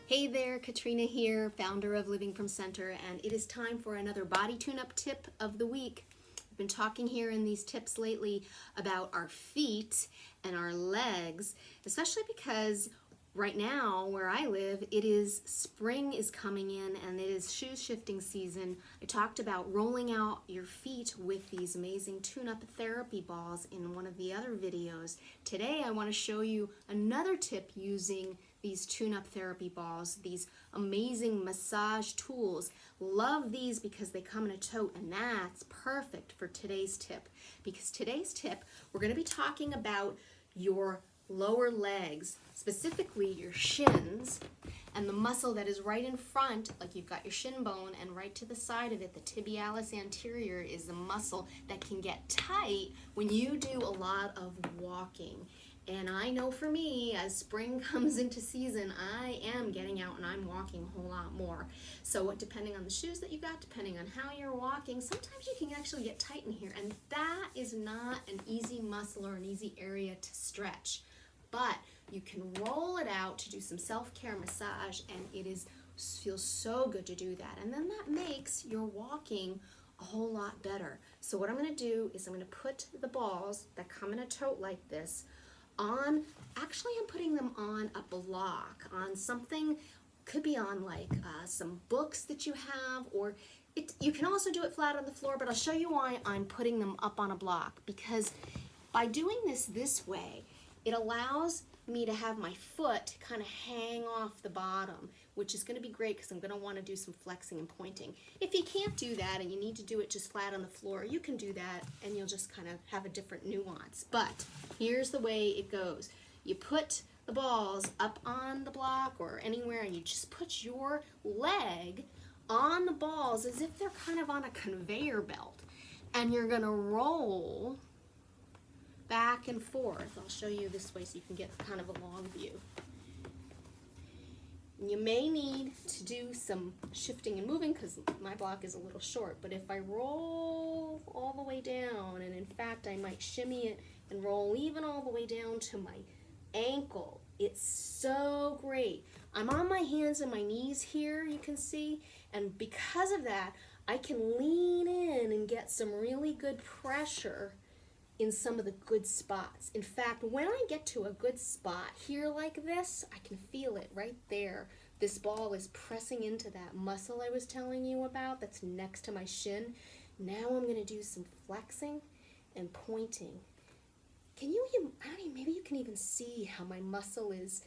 Hey there, Katrina here, founder of Living from Center, and it is time for another body tune-up tip of the week. I've been talking here in these tips lately about our feet and our legs, especially because right now where I live, spring is coming in and it is shoe shifting season. I talked about rolling out your feet with these amazing tune-up therapy balls in one of the other videos. Today I want to show you another tip using these tune-up therapy balls, these amazing massage tools. Love these because they come in a tote, and that's perfect for today's tip. Because today's tip, we're going to be talking about your lower legs, specifically your shins, and the muscle that is right in front, like you've got your shin bone, and right to the side of it, the tibialis anterior, is the muscle that can get tight when you do a lot of walking. And I know for me, as spring comes into season, I am getting out and I'm walking a whole lot more. So depending on the shoes that you got, depending on how you're walking, sometimes you can actually get tight in here. And that is not an easy muscle or an easy area to stretch. But you can roll it out to do some self-care massage, and feels so good to do that. And then that makes your walking a whole lot better. So what I'm going to do is I'm going to put the balls that come in a tote like this on, actually I'm putting them on a block, on something, could be on like some books that you have, or you can also do it flat on the floor, but I'll show you why I'm putting them up on a block. Because by doing this way, it allows me to have my foot kind of hang off the bottom, which is going to be great because I'm going to want to do some flexing and pointing. If you can't do that and you need to do it just flat on the floor, you can do that and you'll just kind of have a different nuance. But here's the way it goes. You put the balls up on the block or anywhere, and you just put your leg on the balls as if they're kind of on a conveyor belt. And you're going to roll back and forth. I'll show you this way so you can get kind of a long view. You may need to do some shifting and moving because my block is a little short, but if I roll all the way down, and in fact I might shimmy it and roll even all the way down to my ankle, it's so great. I'm on my hands and my knees here, you can see, and because of that I can lean in and get some really good pressure in some of the good spots. In fact, when I get to a good spot here like this, I can feel it right there. This ball is pressing into that muscle I was telling you about that's next to my shin. Now I'm going to do some flexing and pointing. Maybe you can even see how my muscle is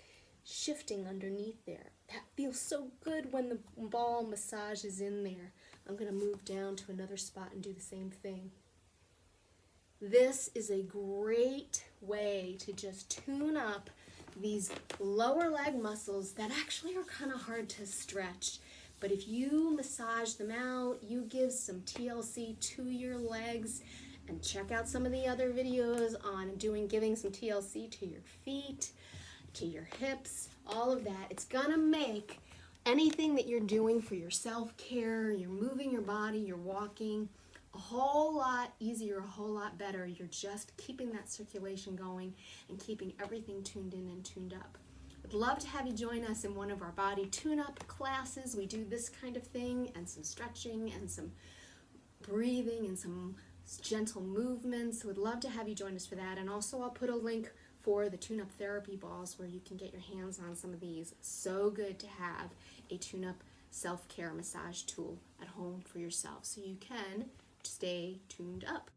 shifting underneath there. That feels so good when the ball massages in there. I'm going to move down to another spot and do the same thing. This is a great way to just tune up these lower leg muscles that actually are kind of hard to stretch. But if you massage them out, you give some TLC to your legs, and check out some of the other videos on giving some TLC to your feet, to your hips, all of that. It's gonna make anything that you're doing for your self-care, you're moving your body, you're walking, a whole lot easier, a whole lot better. You're just keeping that circulation going and keeping everything tuned in and tuned up. I'd love to have you join us in one of our body tune-up classes. We do this kind of thing, and some stretching and some breathing and some gentle movements. So we'd love to have you join us for that. And also I'll put a link for the tune-up therapy balls where you can get your hands on some of these. So good to have a tune-up self-care massage tool at home for yourself so you can stay tuned up.